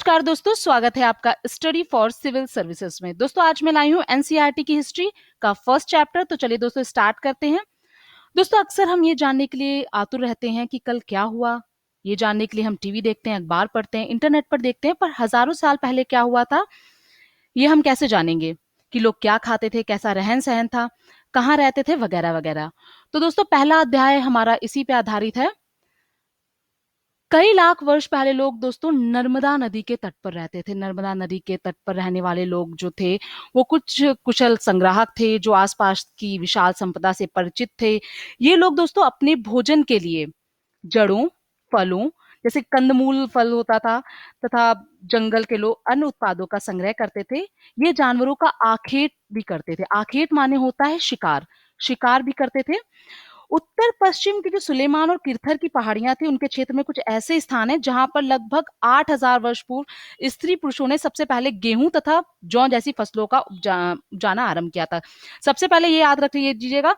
नमस्कार दोस्तों, स्वागत है आपका स्टडी फॉर सिविल सर्विसेज में। दोस्तों आज मैं लाई हूँ एनसीईआरटी की हिस्ट्री का फर्स्ट चैप्टर। तो चलिए दोस्तों स्टार्ट करते हैं। दोस्तों अक्सर हम ये जानने के लिए आतुर रहते हैं कि कल क्या हुआ। ये जानने के लिए हम टीवी देखते हैं, अखबार पढ़ते हैं, इंटरनेट पर देखते हैं, पर हजारों साल पहले क्या हुआ था ये हम कैसे जानेंगे? कि लोग क्या खाते थे, कैसा रहन सहन था, कहाँ रहते थे, वगैरह वगैरह। तो दोस्तों पहला अध्याय हमारा इसी पे आधारित है। कई लाख वर्ष पहले लोग दोस्तों नर्मदा नदी के तट पर रहते थे। नर्मदा नदी के तट पर रहने वाले लोग जो थे वो कुछ कुशल संग्राहक थे जो आसपास की विशाल संपदा से परिचित थे। ये लोग दोस्तों अपने भोजन के लिए जड़ों, फलों, जैसे कंदमूल फल होता था, तथा जंगल के लोग अन्य उत्पादों का संग्रह करते थे। ये जानवरों का आखेट भी करते थे। आखेट माने होता है शिकार। शिकार भी करते थे। उत्तर पश्चिम की जो सुलेमान और किरथर की पहाड़ियां थी, उनके क्षेत्र में कुछ ऐसे स्थान हैं जहां पर लगभग 8000 वर्ष पूर्व स्त्री पुरुषों ने सबसे पहले गेहूं तथा जौ जैसी फसलों का उपजाना आरंभ किया था। सबसे पहले ये याद रख लीजिएगा,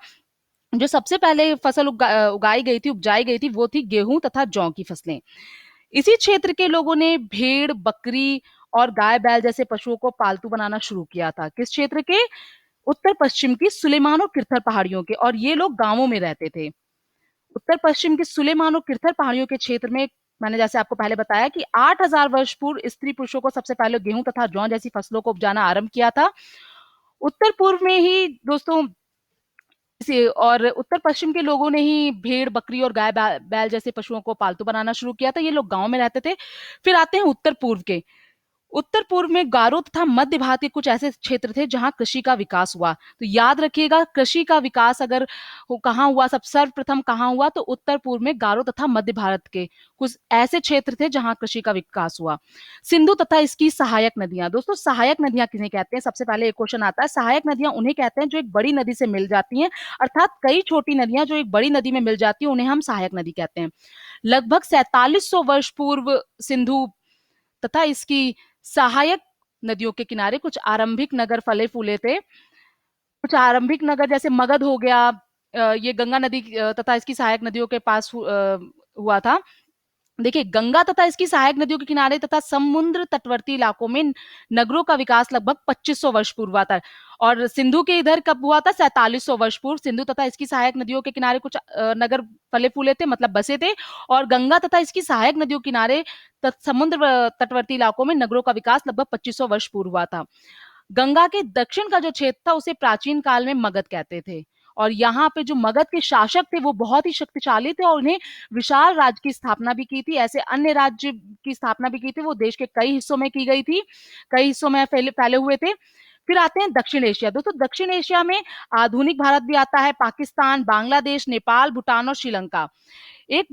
जो सबसे पहले फसल उगाई गई थी, उपजाई गई थी, वो थी गेहूं तथा जौ की फसलें। इसी क्षेत्र के लोगों ने भेड़, बकरी और गाय बैल जैसे पशुओं को पालतू बनाना शुरू किया था। किस क्षेत्र के? उत्तर पश्चिम की सुलेमान और किरथर पहाड़ियों के। और ये लोग गांवों में रहते थे। उत्तर पश्चिम की सुलेमान और किरथर पहाड़ियों के क्षेत्र में मैंने जैसे आपको पहले बताया कि 8000 वर्ष पूर्व स्त्री पुरुषों को सबसे पहले गेहूं तथा जौ जैसी फसलों को उपजाना आरंभ किया था। उत्तर पूर्व में ही दोस्तों और उत्तर पश्चिम के लोगों ने ही भेड़, बकरी और गाय बैल जैसे पशुओं को पालतू बनाना शुरू किया था। ये लोग गांव में रहते थे। फिर आते हैं उत्तर पूर्व के। उत्तर पूर्व में गारो तथा मध्य भारत के कुछ ऐसे क्षेत्र थे जहां कृषि का विकास हुआ। तो याद रखिएगा, कृषि का विकास अगर कहाँ हुआ, सब सर्वप्रथम कहाँ हुआ, तो उत्तर पूर्व में गारो तथा मध्य भारत के कुछ ऐसे क्षेत्र थे जहां कृषि का विकास हुआ। सिंधु तथा इसकी सहायक नदियां। दोस्तों सहायक नदियां किन्हें कहते हैं? सबसे पहले एक क्वेश्चन आता है। सहायक नदियां उन्हें कहते हैं जो एक बड़ी नदी से मिल जाती हैं, अर्थात कई छोटी नदियां जो एक बड़ी नदी में मिल जाती है उन्हें हम सहायक नदी कहते हैं। लगभग 4700 वर्ष पूर्व सिंधु तथा इसकी सहायक नदियों के किनारे कुछ आरंभिक नगर फले फूले थे। कुछ आरंभिक नगर जैसे मगध हो गया, ये गंगा नदी तथा इसकी सहायक नदियों के पास हुआ था। देखिए, गंगा तथा इसकी सहायक नदियों के किनारे तथा समुद्र तटवर्ती इलाकों में नगरों का विकास लगभग 2500 वर्ष पूर्व हुआ था। और सिंधु के इधर कब हुआ था? 4700 वर्ष पूर्व। सिंधु तथा इसकी सहायक नदियों के किनारे कुछ नगर फले फूले थे, मतलब बसे थे। और गंगा तथा इसकी सहायक नदियों के किनारे समुद्र तटवर्ती इलाकों में नगरों का विकास लगभग 2500 वर्ष पूर्व हुआ था। गंगा के दक्षिण का जो क्षेत्र था उसे प्राचीन काल में मगध कहते थे। और यहाँ पे जो मगध के शासक थे वो बहुत ही शक्तिशाली थे और उन्हें विशाल राज्य की स्थापना भी की थी। ऐसे अन्य राज्य की स्थापना भी की थी, वो देश के कई हिस्सों में की गई थी, कई हिस्सों में फैले हुए थे। फिर आते हैं दक्षिण एशिया। दोस्तों दक्षिण एशिया में आधुनिक भारत भी आता है, पाकिस्तान, बांग्लादेश, नेपाल, भूटान और श्रीलंका। एक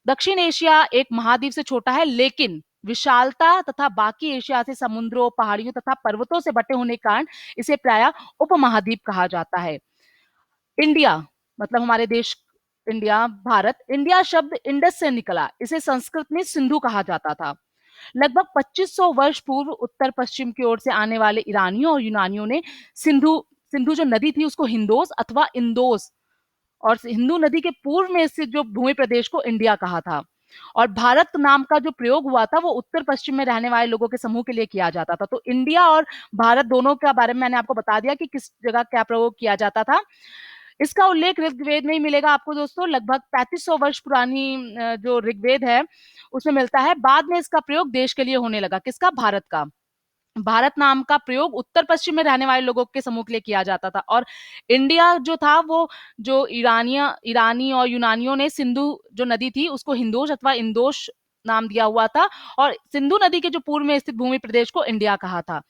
दक्षिण एशिया एक महाद्वीप से छोटा है, लेकिन विशालता तथा बाकी एशिया से समुद्रों, पहाड़ियों तथा पर्वतों से बटे होने के कारण इसे प्रायः उपमहाद्वीप कहा जाता है। इंडिया, मतलब हमारे देश इंडिया, भारत। इंडिया शब्द इंडस से निकला, इसे संस्कृत में सिंधु कहा जाता था। लगभग 2500 वर्ष पूर्व उत्तर पश्चिम की ओर से आने वाले ईरानियों और यूनानियों ने सिंधु सिंधु जो नदी थी उसको हिंदोस अथवा इंदोस, और हिंदू नदी के पूर्व में स्थित जो भूमि प्रदेश को इंडिया कहा था। और भारत नाम का जो प्रयोग हुआ था वो उत्तर पश्चिम में रहने वाले लोगों के समूह के लिए किया जाता था। तो इंडिया और भारत दोनों के बारे में मैंने आपको बता दिया कि किस जगह क्या प्रयोग किया जाता था। इसका उल्लेख ऋग्वेद में ही मिलेगा आपको दोस्तों। लगभग 3500 वर्ष पुरानी जो ऋग्वेद है उसमें मिलता है। बाद में इसका प्रयोग देश के लिए होने लगा। किसका? भारत का। भारत नाम का प्रयोग उत्तर पश्चिम में रहने वाले लोगों के समूह के लिए किया जाता था। और इंडिया जो था वो जो ईरानी और यूनानियों ने सिंधु जो नदी थी उसको हिंदोश अथवा इंदोश नाम दिया हुआ था, और सिंधु नदी के जो पूर्व में स्थित भूमि प्रदेश को इंडिया कहा था।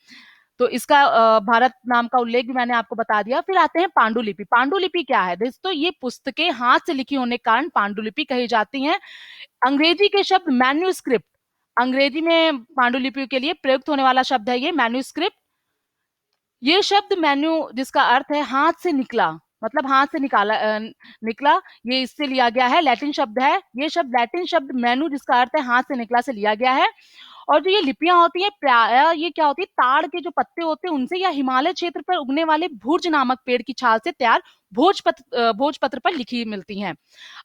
तो इसका भारत नाम का उल्लेख भी मैंने आपको बता दिया। फिर आते हैं पांडुलिपि। पांडुलिपि क्या है दोस्तों? ये पुस्तकें हाथ से लिखी होने के कारण पांडुलिपि कही जाती हैं। अंग्रेजी के शब्द मैन्यूस्क्रिप्ट, अंग्रेजी में पांडुलिपि के लिए प्रयुक्त होने वाला शब्द है ये मैन्यूस्क्रिप्ट। ये शब्द मैन्यू जिसका अर्थ है हाथ से निकला, मतलब हाथ से निकला, ये इससे लिया गया है। लैटिन शब्द है ये शब्द, लैटिन शब्द मैन्यू जिसका अर्थ है हाथ से निकला से लिया गया है। और जो ये लिपियां होती है प्राय ये क्या होती है, ताड़ के जो पत्ते होते हैं उनसे या हिमालय क्षेत्र पर उगने वाले भुर्ज नामक पेड़ की छाल से तैयार भोजपत्र पर लिखी मिलती हैं।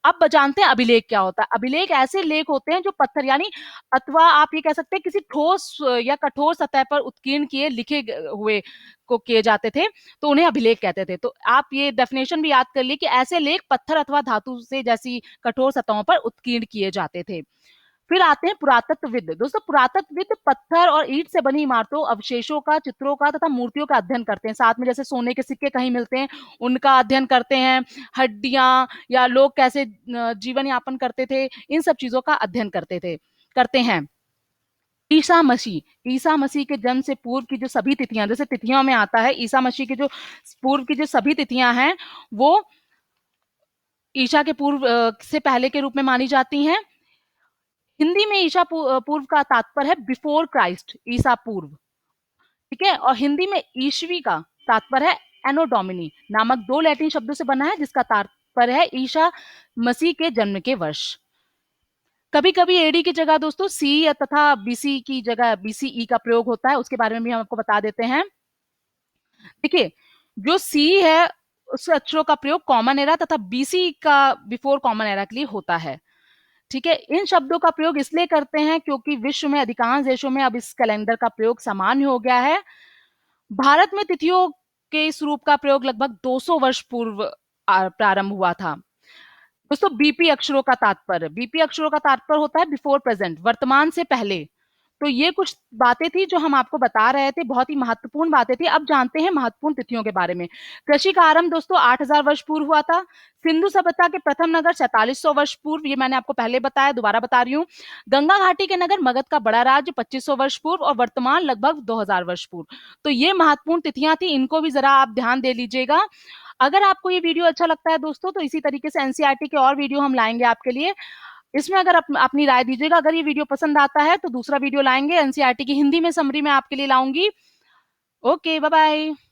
अब जानते हैं अभिलेख क्या होता है। अभिलेख ऐसे लेख होते हैं जो पत्थर यानी अथवा आप ये कह सकते हैं किसी ठोस या कठोर सतह पर उत्कीर्ण किए लिखे हुए को किए जाते थे, तो उन्हें अभिलेख कहते थे। तो आप ये डेफिनेशन भी याद कर लिए कि ऐसे लेख पत्थर अथवा धातु से जैसी कठोर सतहों पर उत्कीर्ण किए जाते थे। फिर आते हैं पुरातत्वविद। दोस्तों पुरातत्वविद पत्थर और ईंट से बनी इमारतों, अवशेषों का, चित्रों का तथा मूर्तियों का अध्ययन करते हैं। साथ में जैसे सोने के सिक्के कहीं मिलते हैं उनका अध्ययन करते हैं, हड्डियां या लोग कैसे जीवन यापन करते थे, इन सब चीजों का अध्ययन करते हैं। ईसा मसीह के जन्म से पूर्व की जो सभी तिथियां, जैसे तिथियों में आता है ईसा मसीह के जो पूर्व की जो सभी तिथियां हैं वो ईसा के पूर्व से पहले के रूप में मानी जाती हैं। हिंदी में ईसा पूर्व का तात्पर्य है बिफोर क्राइस्ट, ईसा पूर्व, ठीक है। और हिंदी में ईसवी का तात्पर्य है एनो डोमिनी नामक दो लैटिन शब्दों से बना है जिसका तात्पर्य है ईसा मसीह के जन्म के वर्ष। कभी कभी एडी की जगह दोस्तों सी तथा बीसी की जगह बीसीई का प्रयोग होता है, उसके बारे में भी हम आपको बता देते हैं। देखिए जो सी है उस अक्षरों का प्रयोग कॉमन एरा तथा बीसी का बिफोर कॉमन एरा के लिए होता है, ठीक है। इन शब्दों का प्रयोग इसलिए करते हैं क्योंकि विश्व में अधिकांश देशों में अब इस कैलेंडर का प्रयोग सामान्य हो गया है। भारत में तिथियों के इस रूप का प्रयोग लगभग 200 वर्ष पूर्व प्रारंभ हुआ था। दोस्तों बीपी अक्षरों का तात्पर्य होता है बिफोर प्रेजेंट, वर्तमान से पहले। तो ये कुछ बातें थी जो हम आपको बता रहे थे, बहुत ही महत्वपूर्ण बातें थी। अब जानते हैं महत्वपूर्ण तिथियों के बारे में। कृषि का आरंभ दोस्तों 8000 वर्ष पूर्व हुआ था। सिंधु सभ्यता के प्रथम नगर 4700 वर्ष पूर्व, ये मैंने आपको पहले बताया, दोबारा बता रही हूँ। गंगा घाटी के नगर मगध का बड़ा राज्य 2500 वर्ष पूर्व और वर्तमान लगभग 2000 वर्ष पूर्व। तो ये महत्वपूर्ण तिथियां थी, इनको भी जरा आप ध्यान दे लीजिएगा। अगर आपको ये वीडियो अच्छा लगता है दोस्तों तो इसी तरीके से एनसीईआरटी के और वीडियो हम लाएंगे आपके लिए। इसमें अगर अपनी राय दीजिएगा। अगर ये वीडियो पसंद आता है तो दूसरा वीडियो लाएंगे, एनसीईआरटी की हिंदी में समरी में आपके लिए लाऊंगी। Okay, bye bye.